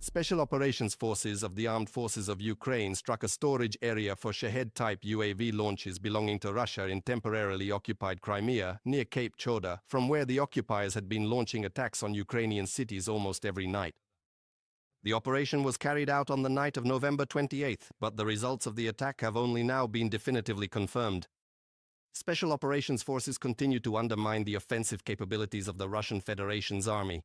Special Operations Forces of the Armed Forces of Ukraine struck a storage area for Shahed-type UAV launches belonging to Russia in temporarily occupied Crimea, near Cape Choda, from where the occupiers had been launching attacks on Ukrainian cities almost every night. The operation was carried out on the night of November 28th, but the results of the attack have only now been definitively confirmed. Special Operations Forces continue to undermine the offensive capabilities of the Russian Federation's army.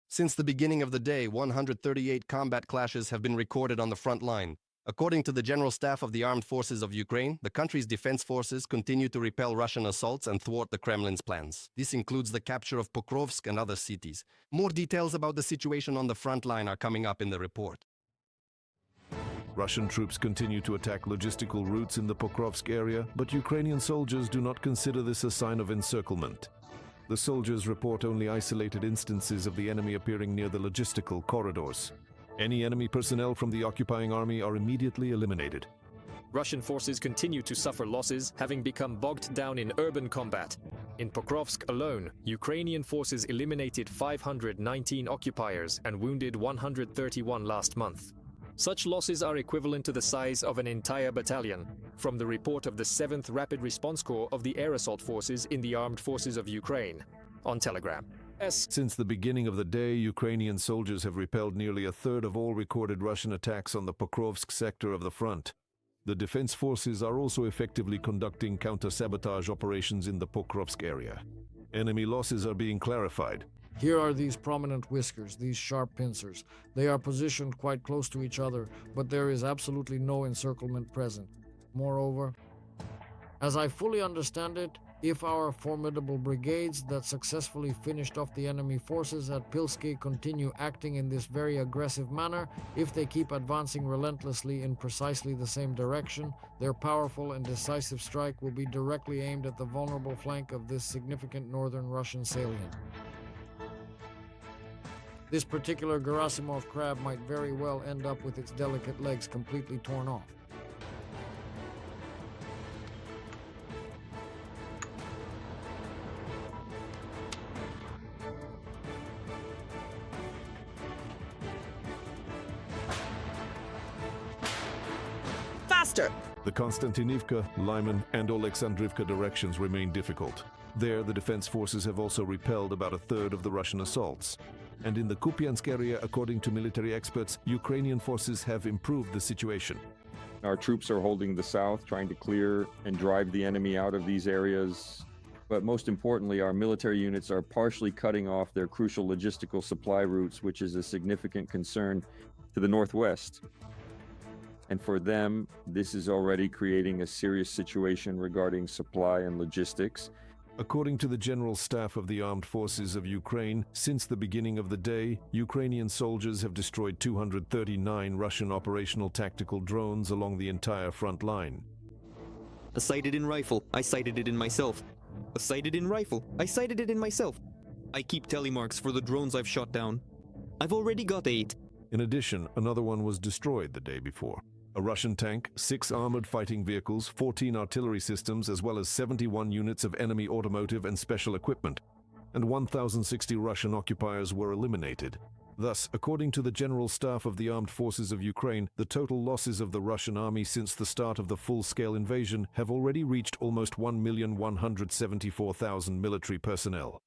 Since the beginning of the day, 138 combat clashes have been recorded on the front line. According to the General Staff of the Armed Forces of Ukraine, the country's defense forces continue to repel Russian assaults and thwart the Kremlin's plans. This includes the capture of POKROVSK and other cities. More details about the situation on the front line are coming up in the report. Russian troops continue to attack logistical routes in the POKROVSK area, but Ukrainian soldiers do not consider this a sign of encirclement. The soldiers report only isolated instances of the enemy appearing near the logistical corridors. Any enemy personnel from the occupying army are immediately eliminated. Russian forces continue to suffer losses, having become bogged down in urban combat. In Pokrovsk alone, Ukrainian forces eliminated 519 occupiers and wounded 131 last month. Such losses are equivalent to the size of an entire battalion, from the report of the 7th Rapid Response Corps of the Air Assault Forces in the Armed Forces of Ukraine, on Telegram. Since the beginning of the day, Ukrainian soldiers have repelled nearly a third of all recorded Russian attacks on the Pokrovsk sector of the front. The defense forces are also effectively conducting counter-sabotage operations in the Pokrovsk area. Enemy losses are being clarified. Here are these prominent whiskers, these sharp pincers. They are positioned quite close to each other, but there is absolutely no encirclement present. Moreover, as I fully understand it, if our formidable brigades that successfully finished off the enemy forces at Pilski continue acting in this very aggressive manner, if they keep advancing relentlessly in precisely the same direction, their powerful and decisive strike will be directly aimed at the vulnerable flank of this significant northern Russian salient. This particular Gerasimov crab might very well end up with its delicate legs completely torn off. Faster! The Konstantinivka, Lyman, and Oleksandrivka directions remain difficult. There, the defense forces have also repelled about a third of the Russian assaults. And in the Kupiansk area, according to military experts, Ukrainian forces have improved the situation. Our troops are holding the south, trying to clear and drive the enemy out of these areas. But most importantly, our military units are partially cutting off their crucial logistical supply routes, which is a significant concern to the northwest. And for them, this is already creating a serious situation regarding supply and logistics. According to the General Staff of the Armed Forces of Ukraine, since the beginning of the day, Ukrainian soldiers have destroyed 239 Russian operational tactical drones along the entire front line. A sighted in rifle, I sighted it in myself. A sighted in rifle, I sighted it in myself. I keep telemarks for the drones I've shot down. I've already got 8. In addition, another one was destroyed the day before. A Russian tank, 6 armored fighting vehicles, 14 artillery systems, as well as 71 units of enemy automotive and special equipment, and 1,060 Russian occupiers were eliminated. Thus, according to the General Staff of the Armed Forces of Ukraine, the total losses of the Russian army since the start of the full-scale invasion have already reached almost 1,174,000 military personnel.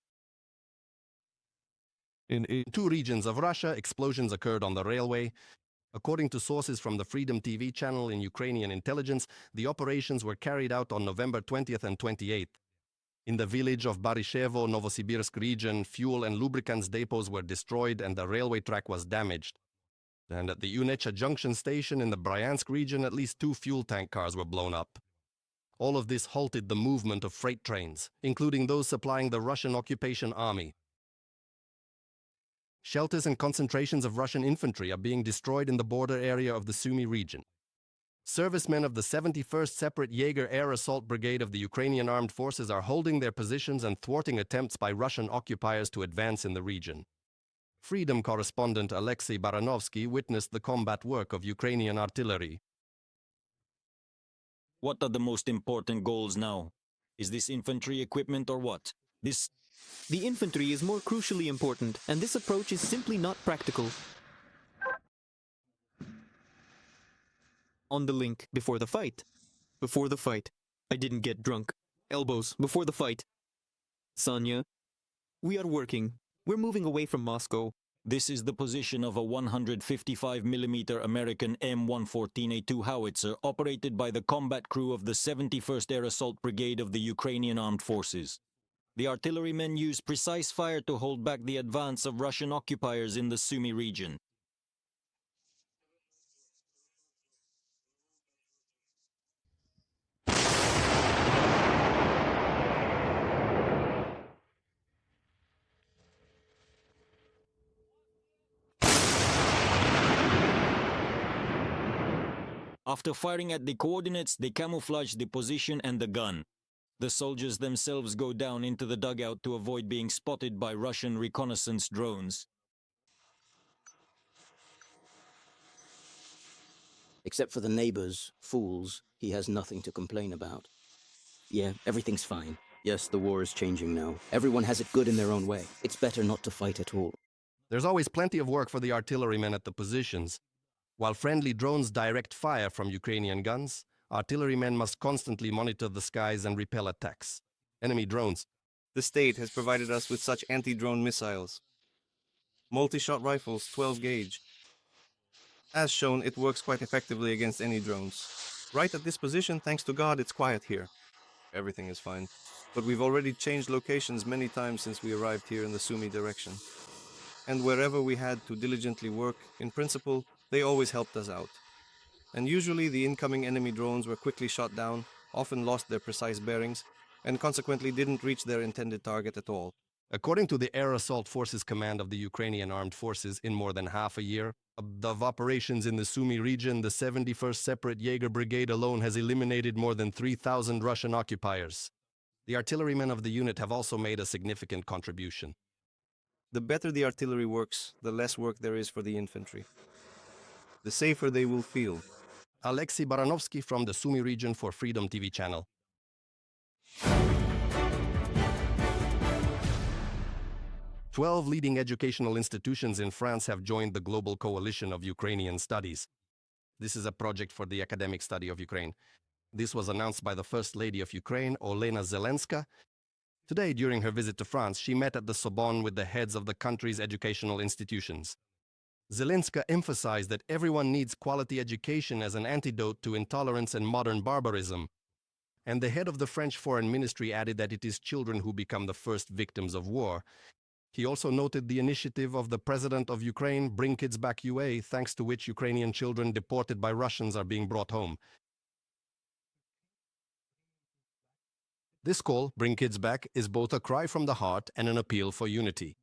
In 2 regions of Russia, explosions occurred on the railway. According to sources from the Freedom TV channel in Ukrainian intelligence, the operations were carried out on November 20th and 28th. In the village of Barishevo, Novosibirsk region, fuel and lubricants depots were destroyed and the railway track was damaged. And at the Unecha junction station in the Bryansk region, at least 2 fuel tank cars were blown up. All of this halted the movement of freight trains, including those supplying the Russian occupation army. Shelters and concentrations of Russian infantry are being destroyed in the border area of the Sumy region. Servicemen of the 71st Separate Jaeger Air Assault Brigade of the Ukrainian Armed Forces are holding their positions and thwarting attempts by Russian occupiers to advance in the region. Freedom correspondent Alexei Baranovsky witnessed the combat work of Ukrainian artillery. What are the most important goals now? Is this infantry equipment or what? This The infantry is more crucially important, and this approach is simply not practical. On the link, before the fight. Before the fight. I didn't get drunk. Elbows, before the fight. Sonia, we are working. We're moving away from Moscow. This is the position of a 155mm American M114A2 howitzer operated by the combat crew of the 71st Air Assault Brigade of the Ukrainian Armed Forces. The artillerymen use precise fire to hold back the advance of Russian occupiers in the Sumy region. After firing at the coordinates, they camouflage the position and the gun. The soldiers themselves go down into the dugout to avoid being spotted by Russian reconnaissance drones. Except for the neighbors, fools, he has nothing to complain about. Yeah, everything's fine. Yes, the war is changing now. Everyone has it good in their own way. It's better not to fight at all. There's always plenty of work for the artillerymen at the positions. While friendly drones direct fire from Ukrainian guns, artillerymen must constantly monitor the skies and repel attacks. Enemy drones. The state has provided us with such anti-drone missiles. Multi-shot rifles, 12 gauge. As shown, it works quite effectively against any drones. Right at this position, thanks to God, it's quiet here. Everything is fine. But we've already changed locations many times since we arrived here in the Sumy direction. And wherever we had to diligently work, in principle, they always helped us out. And usually the incoming enemy drones were quickly shot down, often lost their precise bearings, and consequently didn't reach their intended target at all. According to the Air Assault Forces Command of the Ukrainian Armed Forces, in more than half a year of operations in the Sumy region, the 71st Separate Jaeger Brigade alone has eliminated more than 3,000 Russian occupiers. The artillerymen of the unit have also made a significant contribution. The better the artillery works, the less work there is for the infantry. The safer they will feel. Alexei Baranovsky from the Sumy region for Freedom TV channel. 12 leading educational institutions in France have joined the Global Coalition of Ukrainian Studies. This is a project for the academic study of Ukraine. This was announced by the First Lady of Ukraine, Olena Zelenska. Today, during her visit to France, she met at the Sorbonne with the heads of the country's educational institutions. Zelenska emphasized that everyone needs quality education as an antidote to intolerance and modern barbarism. And the head of the French Foreign Ministry added that it is children who become the first victims of war. He also noted the initiative of the President of Ukraine, Bring Kids Back UA, thanks to which Ukrainian children deported by Russians are being brought home. This call, Bring Kids Back, is both a cry from the heart and an appeal for unity.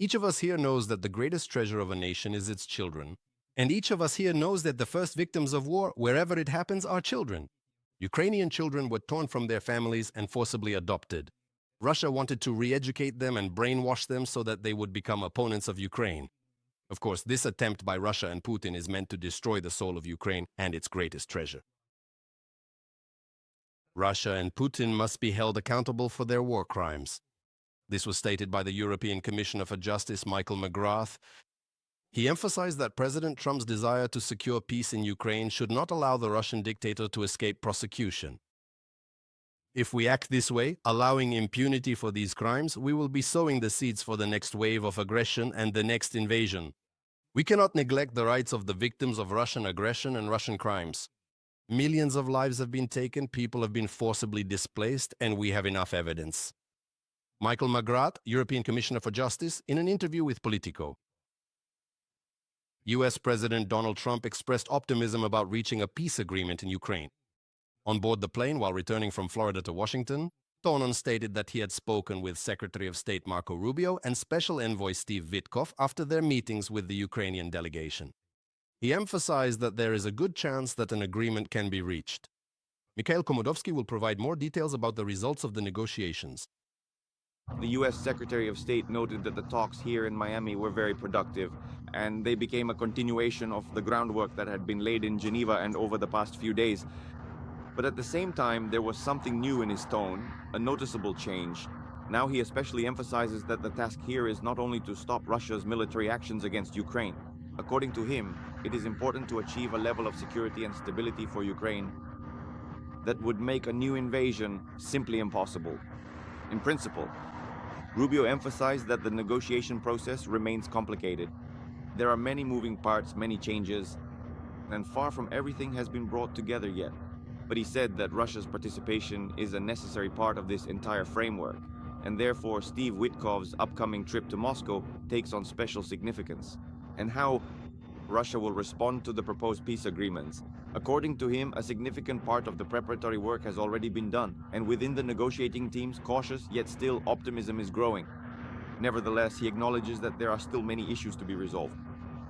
Each of us here knows that the greatest treasure of a nation is its children. And each of us here knows that the first victims of war, wherever it happens, are children. Ukrainian children were torn from their families and forcibly adopted. Russia wanted to re-educate them and brainwash them so that they would become opponents of Ukraine. Of course, this attempt by Russia and Putin is meant to destroy the soul of Ukraine and its greatest treasure. Russia and Putin must be held accountable for their war crimes. This was stated by the European Commissioner for Justice, Michael McGrath. He emphasized that President Trump's desire to secure peace in Ukraine should not allow the Russian dictator to escape prosecution. If we act this way, allowing impunity for these crimes, we will be sowing the seeds for the next wave of aggression and the next invasion. We cannot neglect the rights of the victims of Russian aggression and Russian crimes. Millions of lives have been taken, people have been forcibly displaced, and we have enough evidence. Michael McGrath, European Commissioner for Justice, in an interview with Politico. US President Donald Trump expressed optimism about reaching a peace agreement in Ukraine. On board the plane while returning from Florida to Washington, Tonon stated that he had spoken with Secretary of State Marco Rubio and Special Envoy Steve Witkoff after their meetings with the Ukrainian delegation. He emphasized that there is a good chance that an agreement can be reached. Mikhail Komodovsky will provide more details about the results of the negotiations. The U.S. Secretary of State noted that the talks here in Miami were very productive, and they became a continuation of the groundwork that had been laid in Geneva and over the past few days. But at the same time, there was something new in his tone, a noticeable change. Now he especially emphasizes that the task here is not only to stop Russia's military actions against Ukraine. According to him, it is important to achieve a level of security and stability for Ukraine that would make a new invasion simply impossible. In principle, Rubio emphasized that the negotiation process remains complicated. There are many moving parts, many changes, and far from everything has been brought together yet. But he said that Russia's participation is a necessary part of this entire framework, and therefore Steve Witkov's upcoming trip to Moscow takes on special significance, and how Russia will respond to the proposed peace agreements. According to him, a significant part of the preparatory work has already been done, and within the negotiating teams, cautious yet still optimism is growing. Nevertheless, he acknowledges that there are still many issues to be resolved,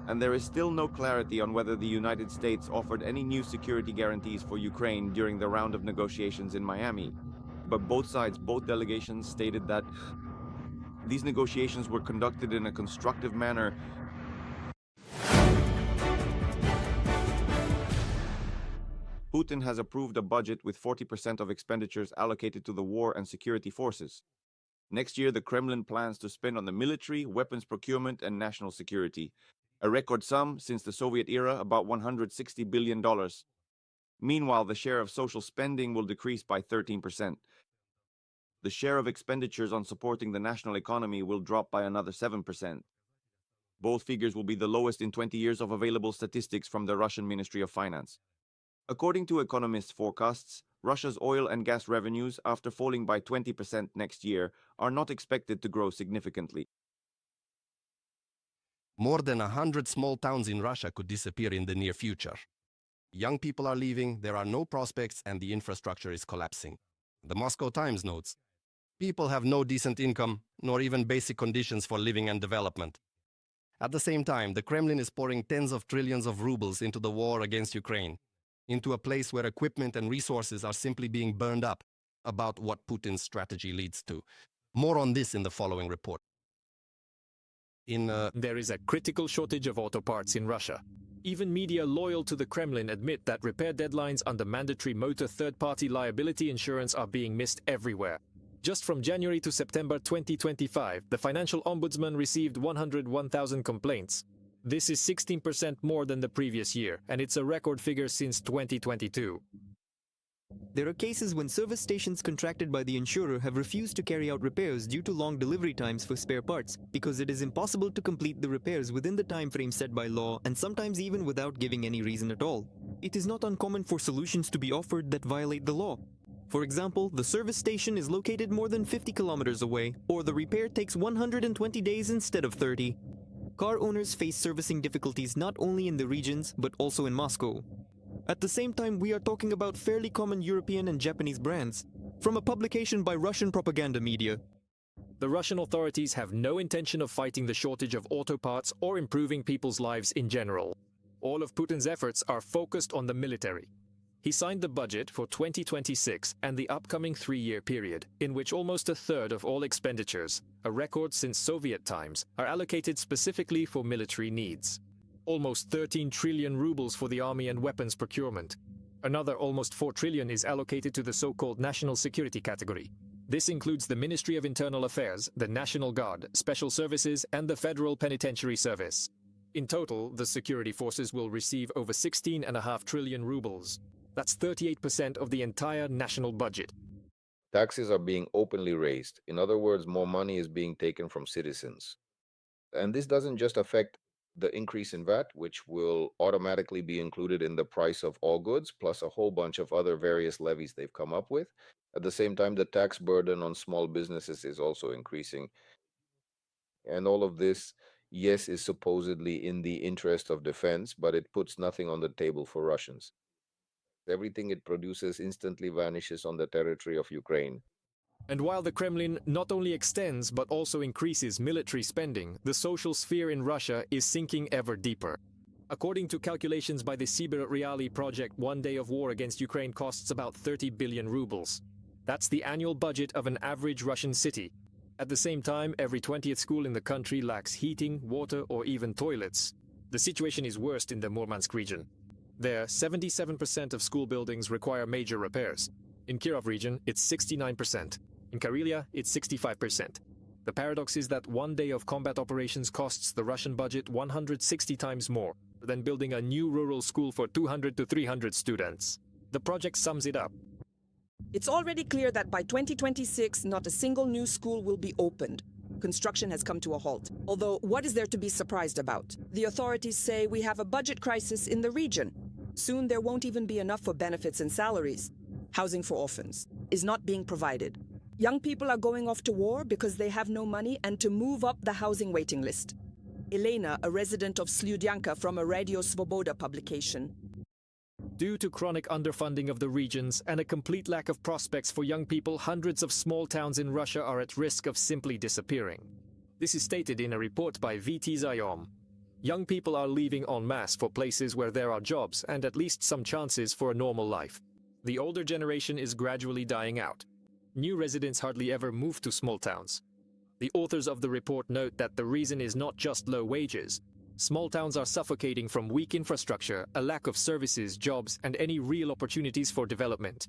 and there is still no clarity on whether the United States offered any new security guarantees for Ukraine during the round of negotiations in Miami. But both delegations stated that these negotiations were conducted in a constructive manner. Putin has approved a budget with 40% of expenditures allocated to the war and security forces. Next year, the Kremlin plans to spend on the military, weapons procurement, and national security, a record sum since the Soviet era, about $160 billion. Meanwhile, the share of social spending will decrease by 13%. The share of expenditures on supporting the national economy will drop by another 7%. Both figures will be the lowest in 20 years of available statistics from the Russian Ministry of Finance. According to economists' forecasts, Russia's oil and gas revenues, after falling by 20% next year, are not expected to grow significantly. More than 100 small towns in Russia could disappear in the near future. Young people are leaving, there are no prospects, and the infrastructure is collapsing. The Moscow Times notes, people have no decent income, nor even basic conditions for living and development. At the same time, the Kremlin is pouring tens of trillions of rubles into the war against Ukraine, into a place where equipment and resources are simply being burned up, about what Putin's strategy leads to. More on this in the following report. There is a critical shortage of auto parts in Russia. Even media loyal to the Kremlin admit that repair deadlines under mandatory motor third-party liability insurance are being missed everywhere. Just from January to September 2025, the Financial Ombudsman received 101,000 complaints. This is 16% more than the previous year, and it's a record figure since 2022. There are cases when service stations contracted by the insurer have refused to carry out repairs due to long delivery times for spare parts, because it is impossible to complete the repairs within the time frame set by law, and sometimes even without giving any reason at all. It is not uncommon for solutions to be offered that violate the law. For example, the service station is located more than 50 kilometers away, or the repair takes 120 days instead of 30. Car owners face servicing difficulties not only in the regions, but also in Moscow. At the same time, we are talking about fairly common European and Japanese brands, from a publication by Russian propaganda media. The Russian authorities have no intention of fighting the shortage of auto parts or improving people's lives in general. All of Putin's efforts are focused on the military. He signed the budget for 2026 and the upcoming 3-year period, in which almost a third of all expenditures, a record since Soviet times, are allocated specifically for military needs. Almost 13 trillion rubles for the army and weapons procurement. Another almost 4 trillion is allocated to the so-called national security category. This includes the Ministry of Internal Affairs, the National Guard, Special Services, and the Federal Penitentiary Service. In total, the security forces will receive over 16.5 trillion rubles. That's 38% of the entire national budget. Taxes are being openly raised. In other words, more money is being taken from citizens. And this doesn't just affect the increase in VAT, which will automatically be included in the price of all goods, plus a whole bunch of other various levies they've come up with. At the same time, the tax burden on small businesses is also increasing. And all of this, yes, is supposedly in the interest of defense, but it puts nothing on the table for Russians. Everything it produces instantly vanishes on the territory of Ukraine. And while the Kremlin not only extends but also increases military spending, the social sphere in Russia is sinking ever deeper. According to calculations by the Siber Reali project, 1 day of war against Ukraine costs about 30 billion rubles. That's the annual budget of an average Russian city. At the same time, every 20th school in the country lacks heating, water, or even toilets. The situation is worst in the Murmansk region. There, 77% of school buildings require major repairs. In Kirov region, it's 69%. In Karelia, it's 65%. The paradox is that one day of combat operations costs the Russian budget 160 times more than building a new rural school for 200 to 300 students. The project sums it up. It's already clear that by 2026, not a single new school will be opened. Construction has come to a halt. Although, what is there to be surprised about? The authorities say we have a budget crisis in the region. Soon there won't even be enough for benefits and salaries. Housing for orphans is not being provided. Young people are going off to war because they have no money and to move up the housing waiting list. Elena, a resident of Slyudyanka from a Radio Svoboda publication. Due to chronic underfunding of the regions and a complete lack of prospects for young people, hundreds of small towns in Russia are at risk of simply disappearing. This is stated in a report by VT Zayom. Young people are leaving en masse for places where there are jobs and at least some chances for a normal life. The older generation is gradually dying out. New residents hardly ever move to small towns. The authors of the report note that the reason is not just low wages. Small towns are suffocating from weak infrastructure, a lack of services, jobs, and any real opportunities for development.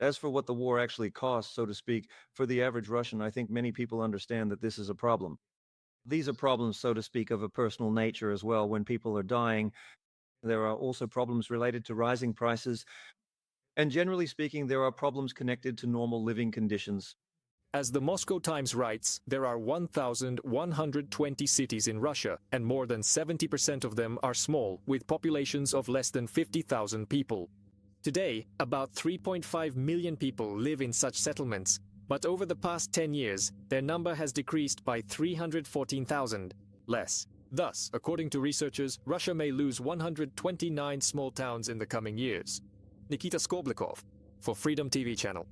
As for what the war actually costs, so to speak, for the average Russian, I think many people understand that this is a problem. These are problems, so to speak, of a personal nature as well. When people are dying, there are also problems related to rising prices. And generally speaking, there are problems connected to normal living conditions. As the Moscow Times writes, there are 1,120 cities in Russia, and more than 70% of them are small, with populations of less than 50,000 people. Today, about 3.5 million people live in such settlements, but over the past 10 years, their number has decreased by 314,000 less. Thus, according to researchers, Russia may lose 129 small towns in the coming years. Nikita Skoblikov, for Freedom TV Channel.